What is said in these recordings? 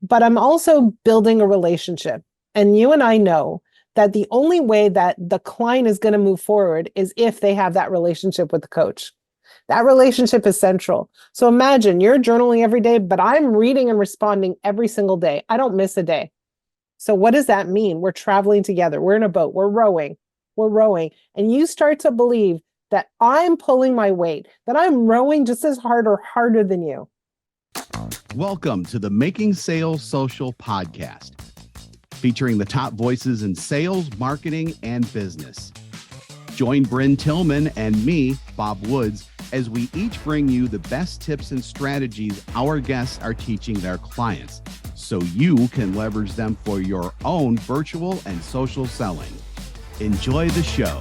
but I'm also building a relationship. And you and I know that the only way that the client is going to move forward is if they have that relationship with the coach. That relationship is central. So imagine you're journaling every day, but I'm reading and responding every single day. I don't miss a day. So what does that mean? We're traveling together. We're in a boat. We're rowing. And you start to believe that I'm pulling my weight, that I'm rowing just as hard or harder than you. Welcome to the Making Sales Social podcast, featuring the top voices in sales, marketing, and business. Join Brynne Tillman and me, Bob Woods, as we each bring you the best tips and strategies our guests are teaching their clients, so you can leverage them for your own virtual and social selling. Enjoy the show.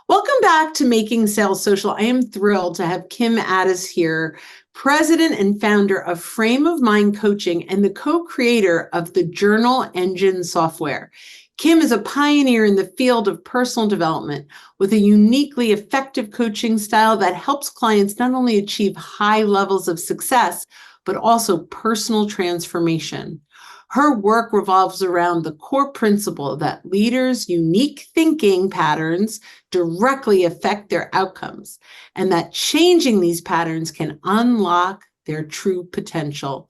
Welcome back to Making Sales Social. I am thrilled to have Kim Ades here, president and founder of Frame of Mind Coaching and the co-creator of the Journal Engine software. Kim is a pioneer in the field of personal development with a uniquely effective coaching style that helps clients not only achieve high levels of success, but also personal transformation. Her work revolves around the core principle that leaders' unique thinking patterns directly affect their outcomes, and that changing these patterns can unlock their true potential.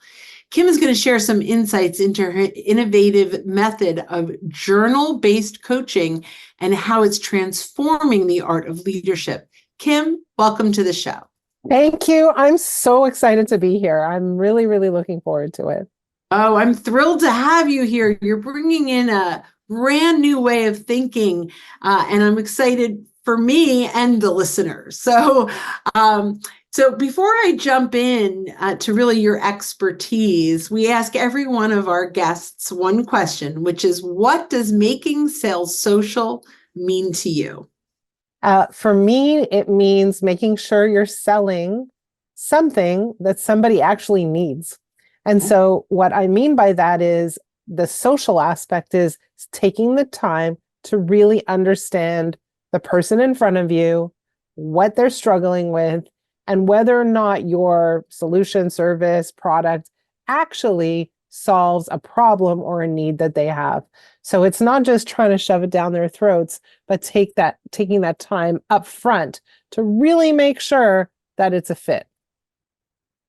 Kim is going to share some insights into her innovative method of journal-based coaching and how it's transforming the art of leadership. Kim, welcome to the show. Thank you. I'm so excited to be here. I'm really, really looking forward to it. Oh, I'm thrilled to have you here. You're bringing in a brand new way of thinking, and I'm excited for me and the listeners. So before I jump in to really your expertise, we ask every one of our guests one question, which is, what does making sales social mean to you? For me, it means making sure you're selling something that somebody actually needs. And so what I mean by that is the social aspect is taking the time to really understand the person in front of you, what they're struggling with, and whether or not your solution, service, product actually solves a problem or a need that they have. So it's not just trying to shove it down their throats, but taking that time up front to really make sure that it's a fit.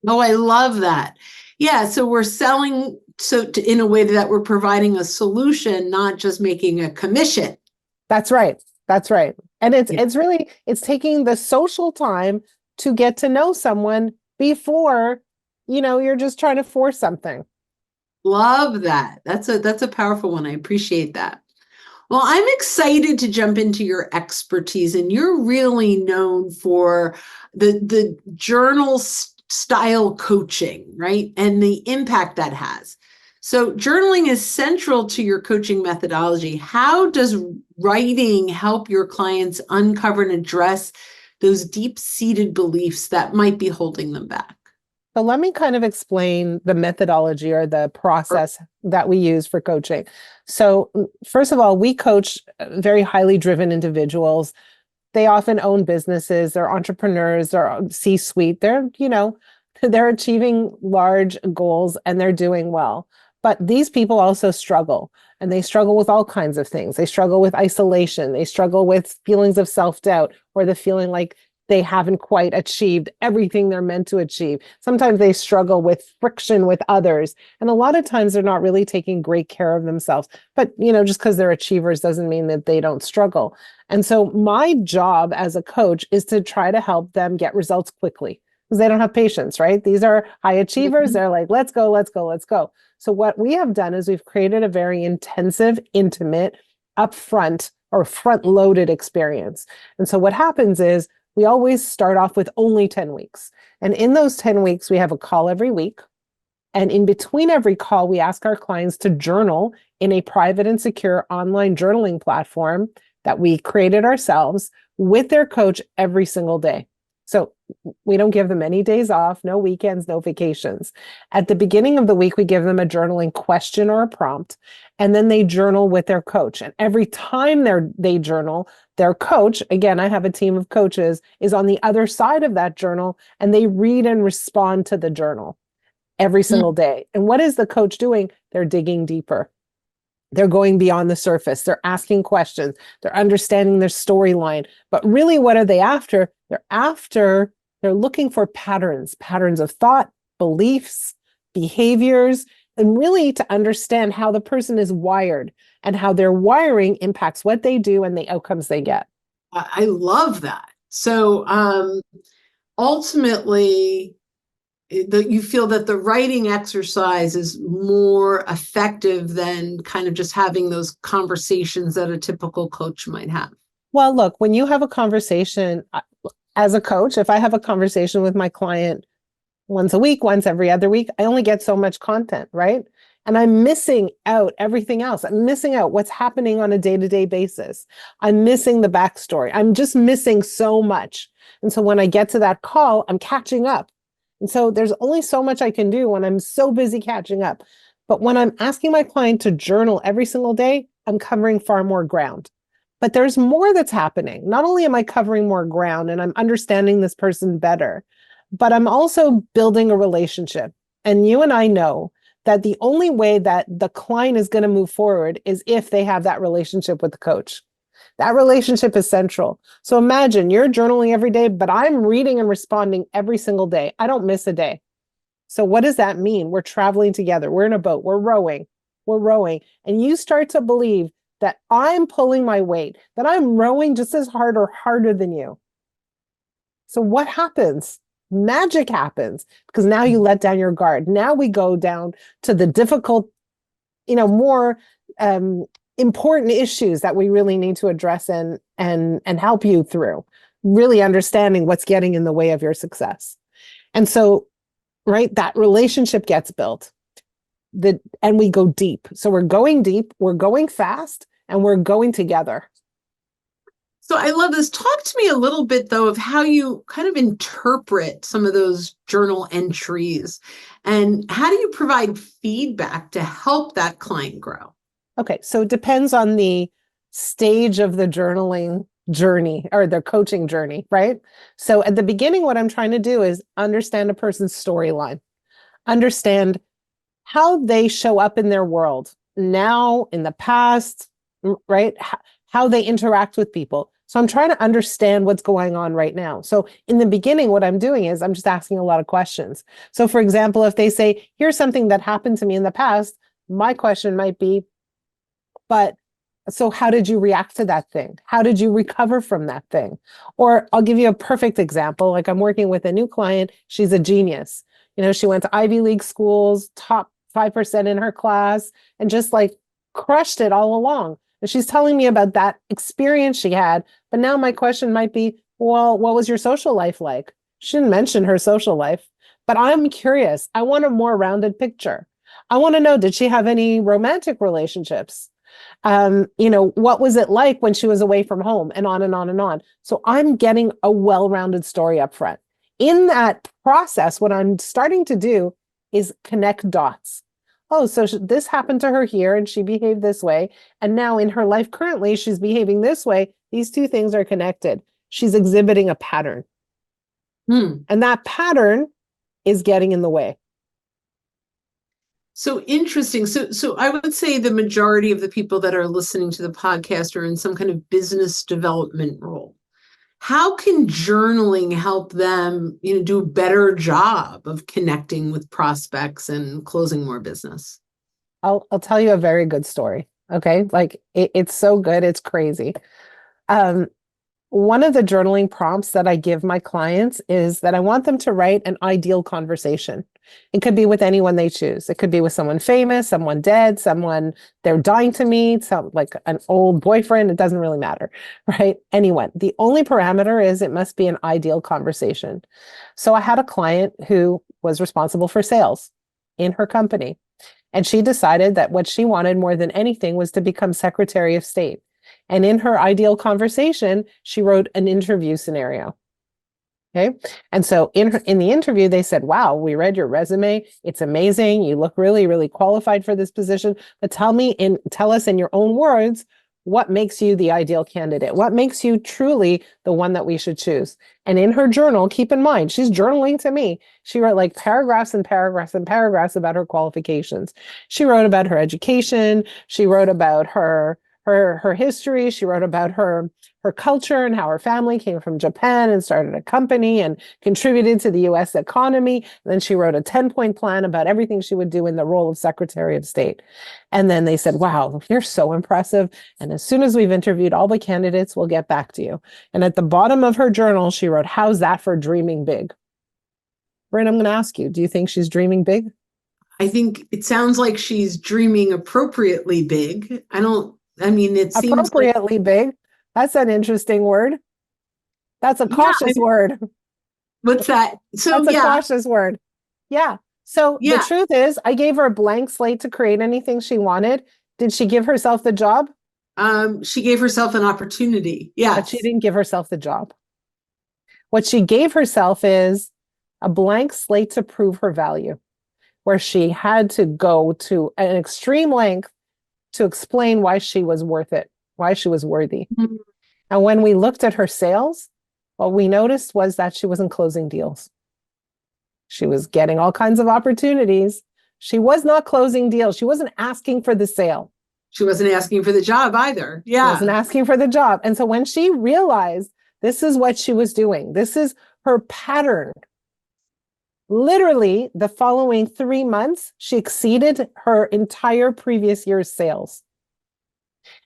Oh, I love that. Yeah, so we're selling in a way that we're providing a solution, not just making a commission. That's right. And it's taking the social time to get to know someone before, you're just trying to force something. Love that. That's a powerful one. I appreciate that. Well, I'm excited to jump into your expertise, and you're really known for the journal style coaching, right? And the impact that has. So journaling is central to your coaching methodology. How does writing help your clients uncover and address those deep-seated beliefs that might be holding them back? So let me kind of explain the methodology or the process that we use for coaching. So first of all, we coach very highly driven individuals. They often own businesses, they're entrepreneurs, they're C-suite, they're achieving large goals and they're doing well. But these people also struggle, and they struggle with all kinds of things. They struggle with isolation. They struggle with feelings of self-doubt, or the feeling like they haven't quite achieved everything they're meant to achieve. Sometimes they struggle with friction with others. And a lot of times they're not really taking great care of themselves. But, just because they're achievers doesn't mean that they don't struggle. And so my job as a coach is to try to help them get results quickly, because they don't have patience, right? These are high achievers. They're like, let's go. So what we have done is we've created a very intensive, intimate, upfront or front-loaded experience. And so what happens is we always start off with only 10 weeks. And in those 10 weeks, we have a call every week. And in between every call, we ask our clients to journal in a private and secure online journaling platform that we created ourselves with their coach every single day. So we don't give them any days off, no weekends, no vacations. At the beginning of the week, we give them a journaling question or a prompt, and then they journal with their coach. And every time they journal, their coach, again, I have a team of coaches, is on the other side of that journal, and they read and respond to the journal. every single day. And what is the coach doing? They're digging deeper. They're going beyond the surface. They're asking questions. They're understanding their storyline. But really, what are they after? They're looking for patterns of thought, beliefs, behaviors, and really to understand how the person is wired and how their wiring impacts what they do and the outcomes they get. I love that. So ultimately, you feel that the writing exercise is more effective than kind of just having those conversations that a typical coach might have. Well, look, when you have a conversation as a coach, if I have a conversation with my client once a week, once every other week, I only get so much content, right? And I'm missing out everything else. I'm missing out what's happening on a day-to-day basis. I'm missing the backstory. I'm just missing so much. And so when I get to that call, I'm catching up. And so there's only so much I can do when I'm so busy catching up. But when I'm asking my client to journal every single day, I'm covering far more ground. But there's more that's happening. Not only am I covering more ground and I'm understanding this person better, but I'm also building a relationship. And you and I know that the only way that the client is going to move forward is if they have that relationship with the coach. That relationship is central. So imagine you're journaling every day, but I'm reading and responding every single day. I don't miss a day. So what does that mean? We're traveling together. We're in a boat. We're rowing. And you start to believe that I'm pulling my weight, that I'm rowing just as hard or harder than you. So what happens? Magic happens because now you let down your guard. Now we go down to the difficult, more important issues that we really need to address and help you through, really understanding what's getting in the way of your success. And so, right, that relationship gets built. And we go deep. So we're going deep, we're going fast, and we're going together. So I love this. Talk to me a little bit, though, of how you kind of interpret some of those journal entries and how do you provide feedback to help that client grow? Okay, so it depends on the stage of the journaling journey or the coaching journey, right? So at the beginning, what I'm trying to do is understand a person's storyline, understand how they show up in their world now, in the past, right? How they interact with people. So I'm trying to understand what's going on right now. So in the beginning, what I'm doing is I'm just asking a lot of questions. So for example, if they say, here's something that happened to me in the past, my question might be, but so how did you react to that thing? How did you recover from that thing? Or I'll give you a perfect example. Like I'm working with a new client. She's a genius. She went to Ivy League schools, top 5% in her class, and just like crushed it all along. And she's telling me about that experience she had. But now my question might be, well, what was your social life like? She didn't mention her social life, but I'm curious. I want a more rounded picture. I want to know, did she have any romantic relationships? What was it like when she was away from home, and on and on and on. So I'm getting a well-rounded story up front. In that process, what I'm starting to do is connect dots. Oh, so this happened to her here and she behaved this way. And now in her life currently, she's behaving this way. These two things are connected. She's exhibiting a pattern. And that pattern is getting in the way. So interesting. So I would say the majority of the people that are listening to the podcast are in some kind of business development role. How can journaling help them, do a better job of connecting with prospects and closing more business? I'll tell you a very good story. Okay. Like it's so good. It's crazy. One of the journaling prompts that I give my clients is that I want them to write an ideal conversation. It could be with anyone they choose. It could be with someone famous, someone dead, someone they're dying to meet, like an old boyfriend. It doesn't really matter, right? Anyone. The only parameter is it must be an ideal conversation. So I had a client who was responsible for sales in her company. And she decided that what she wanted more than anything was to become Secretary of State. And in her ideal conversation, she wrote an interview scenario. Okay. And so in the interview, they said, wow, we read your resume. It's amazing. You look really, really qualified for this position. But tell us in your own words, what makes you the ideal candidate? What makes you truly the one that we should choose? And in her journal, keep in mind, she's journaling to me. She wrote like paragraphs and paragraphs and paragraphs about her qualifications. She wrote about her education. She wrote about her history. She wrote about her culture and how her family came from Japan and started a company and contributed to the US economy. And then she wrote a 10-point plan about everything she would do in the role of Secretary of State. And then they said, wow, you're so impressive. And as soon as we've interviewed all the candidates, we'll get back to you. And at the bottom of her journal, she wrote, how's that for dreaming big? Brynne, I'm going to ask you, do you think she's dreaming big? I think it sounds like she's dreaming appropriately big. It seems like, Appropriately big. That's an interesting word. That's a cautious word. what's that? So That's a cautious word. Yeah. So the truth is, I gave her a blank slate to create anything she wanted. Did she give herself the job? She gave herself an opportunity. Yeah. But she didn't give herself the job. What she gave herself is a blank slate to prove her value, where she had to go to an extreme length to explain why she was worth it, why she was worthy. Mm-hmm. And when we looked at her sales, what we noticed was that she wasn't closing deals. She was getting all kinds of opportunities. She was not closing deals. She wasn't asking for the sale. She wasn't asking for the job either. Yeah. She wasn't asking for the job. And so when she realized this is what she was doing, this is her pattern, literally the following 3 months, she exceeded her entire previous year's sales.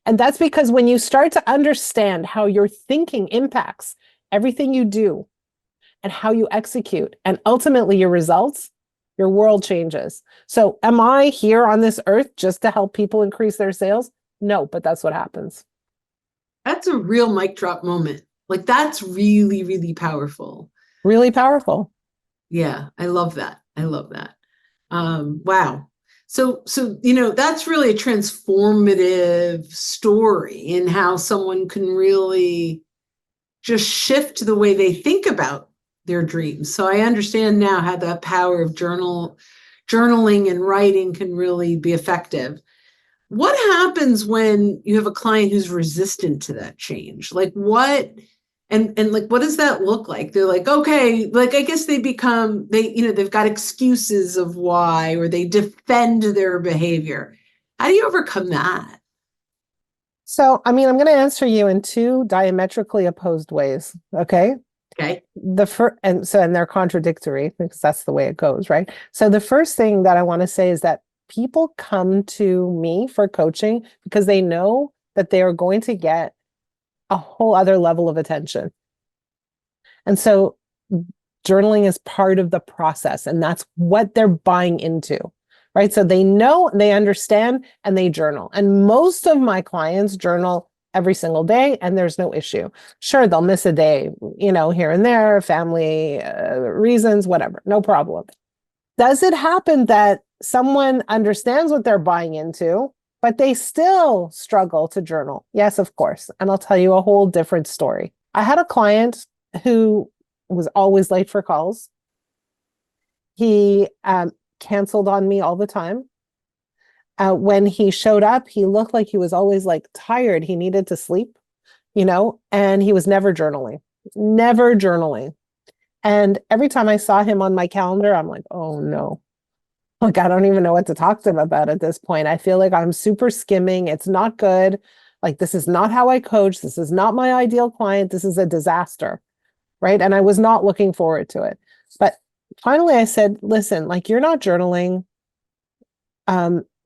And that's because when you start to understand how your thinking impacts everything you do and how you execute and ultimately your results, your world changes. So am I here on this earth just to help people increase their sales? No, but that's what happens. That's a real mic drop moment. Like that's really, really powerful. Really powerful. Yeah, I love that. I love that. Wow. So, that's really a transformative story in how someone can really just shift the way they think about their dreams. So I understand now how the power of journaling and writing can really be effective. What happens when you have a client who's resistant to that change? Like what? And like, what does that look like? They're like, okay, like, I guess they've got excuses of why, or they defend their behavior. How do you overcome that? So, I'm going to answer you in two diametrically opposed ways. Okay. Okay. And they're contradictory because that's the way it goes, right? So the first thing that I want to say is that people come to me for coaching because they know that they are going to get a whole other level of attention. And so journaling is part of the process, and that's what they're buying into, right? So they know, they understand, and they journal. And most of my clients journal every single day, and there's no issue. Sure, they'll miss a day, here and there, family reasons, whatever, no problem. Does it happen that someone understands what they're buying into, but they still struggle to journal? Yes, of course. And I'll tell you a whole different story. I had a client who was always late for calls. He canceled on me all the time. When he showed up, he looked like he was always like tired. He needed to sleep, and he was never journaling. And every time I saw him on my calendar, I'm like, oh no. Like, I don't even know what to talk to him about at this point. I feel like I'm super skimming. It's not good. Like, this is not how I coach. This is not my ideal client. This is a disaster, right? And I was not looking forward to it. But finally I said, listen, like, you're not journaling.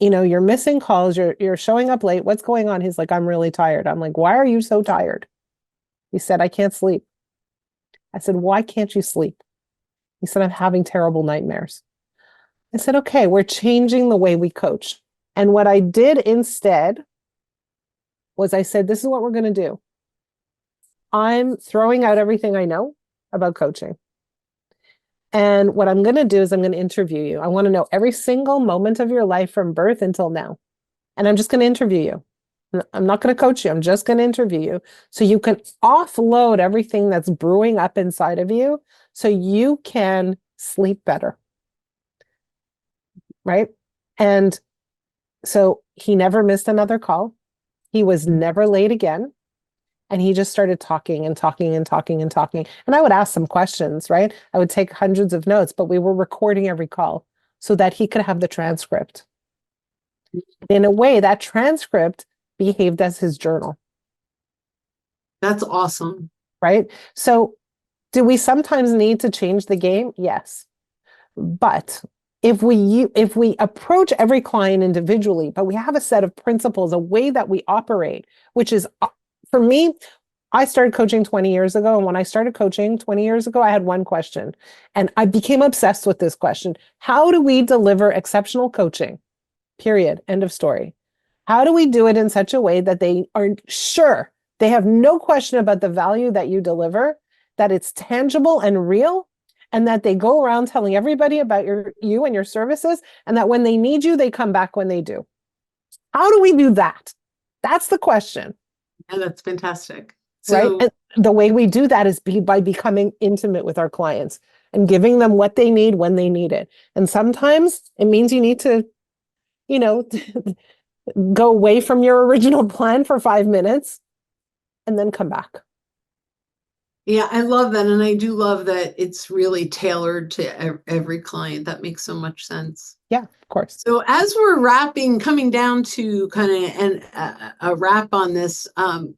You're missing calls. You're showing up late. What's going on? He's like, I'm really tired. I'm like, why are you so tired? He said, I can't sleep. I said, why can't you sleep? He said, I'm having terrible nightmares. I said, okay, we're changing the way we coach. And what I did instead was I said, this is what we're going to do. I'm throwing out everything I know about coaching. And what I'm going to do is I'm going to interview you. I want to know every single moment of your life from birth until now. And I'm just going to interview you. I'm not going to coach you. I'm just going to interview you so you can offload everything that's brewing up inside of you so you can sleep better. Right? And so he never missed another call. He was never late again. And he just started talking and talking and talking and talking. And I would ask some questions, right? I would take hundreds of notes, but we were recording every call so that he could have the transcript. In a way, that transcript behaved as his journal. That's awesome. Right? So do we sometimes need to change the game? Yes. But if we approach every client individually, but we have a set of principles, a way that we operate, which is, for me, I started coaching 20 years ago. And when I started coaching 20 years ago, I had one question. And I became obsessed with this question. How do we deliver exceptional coaching? Period. End of story. How do we do it in such a way that they are sure, they have no question about the value that you deliver, that it's tangible and real, and that they go around telling everybody about you and your services, and that when they need you, they come back when they do? How do we do that? That's the question. Yeah, that's fantastic. Right? And the way we do that is by becoming intimate with our clients and giving them what they need when they need it. And sometimes it means you need to, go away from your original plan for 5 minutes and then come back. Yeah, I love that. And I do love that it's really tailored to every client. That makes so much sense. Yeah, of course. So as we're coming down to kind of a wrap on this,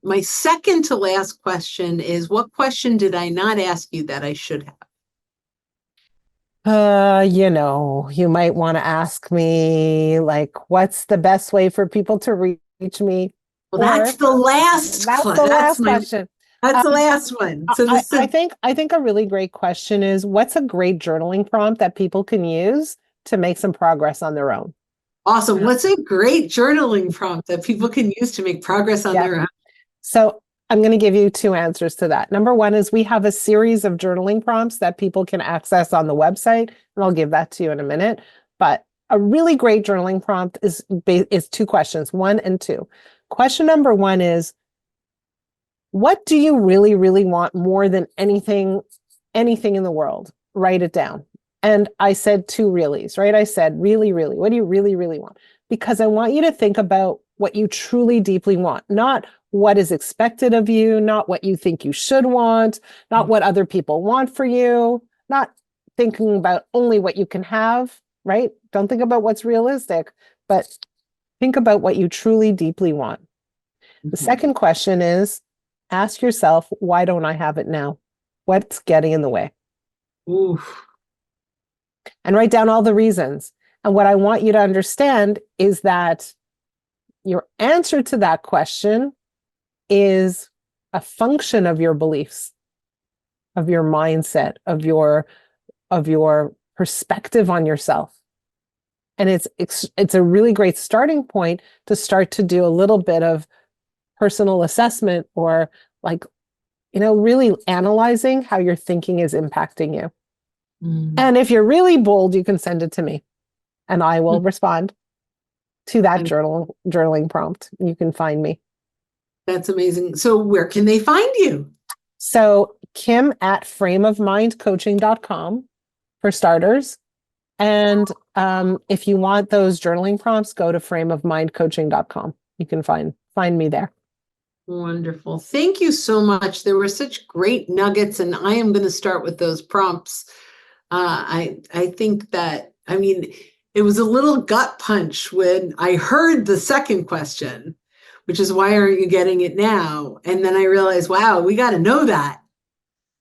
my second to last question is, what question did I not ask you that I should have? You might want to ask me, like, what's the best way for people to reach me? Well, that's the last question. That's the last one. So I think a really great question is, what's a great journaling prompt that people can use to make some progress on their own? Awesome. What's a great journaling prompt that people can use to make progress on their own? So I'm going to give you 2 answers to that. Number one is, we have a series of journaling prompts that people can access on the website, and I'll give that to you in a minute. But a really great journaling prompt is 2 questions, 1 and 2. Question number 1 is, what do you really, really want more than anything in the world? Write it down. And I said 2 reallys, right? I said, really, really, what do you really, really want? Because I want you to think about what you truly, deeply want, not what is expected of you, not what you think you should want, not what other people want for you, not thinking about only what you can have, right? Don't think about what's realistic, but think about what you truly, deeply want. The second question is, ask yourself, why don't I have it now? What's getting in the way? Oof. And write down all the reasons. And what I want you to understand is that your answer to that question is a function of your beliefs, of your mindset, of your perspective on yourself. And it's a really great starting point to start to do a little bit of personal assessment, or really analyzing how your thinking is impacting you. And if you're really bold, you can send it to me and I will respond to that journaling prompt. You can find me. That's amazing. So where can they find you? So Kim at frameofmindcoaching.com for starters. And if you want those journaling prompts, go to frameofmindcoaching.com. You can find me there. Wonderful. Thank you so much. There were such great nuggets, and I am going to start with those prompts. I think that, it was a little gut punch when I heard the second question, which is, why aren't you getting it now? And then I realized, wow, we got to know that.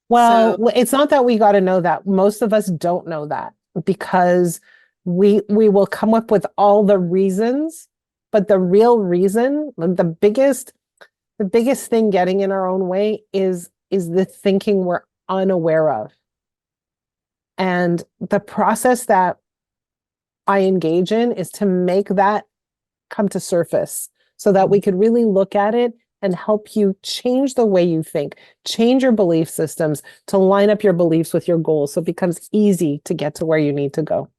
Well, it's not that we got to know that. Most of us don't know that, because we will come up with all the reasons, but the real reason, the biggest thing getting in our own way is the thinking we're unaware of. And the process that I engage in is to make that come to surface so that we could really look at it and help you change the way you think, change your belief systems to line up your beliefs with your goals, so it becomes easy to get to where you need to go.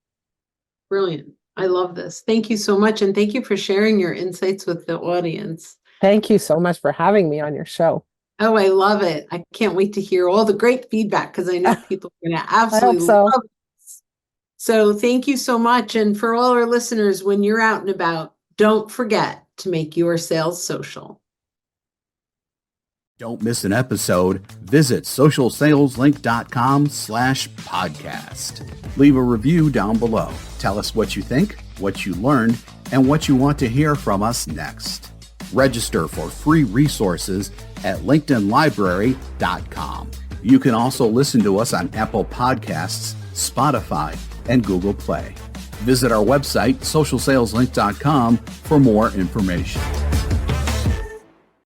Brilliant. I love this. Thank you so much. And thank you for sharing your insights with the audience. Thank you so much for having me on your show. Oh, I love it. I can't wait to hear all the great feedback, because I know people are going to absolutely love it. So thank you so much. And for all our listeners, when you're out and about, don't forget to make your sales social. Don't miss an episode. Visit socialsaleslink.com/podcast. Leave a review down below. Tell us what you think, what you learned, and what you want to hear from us next. Register for free resources at linkedinlibrary.com. You can also listen to us on Apple Podcasts, Spotify, and Google Play. Visit our website, socialsaleslink.com, for more information.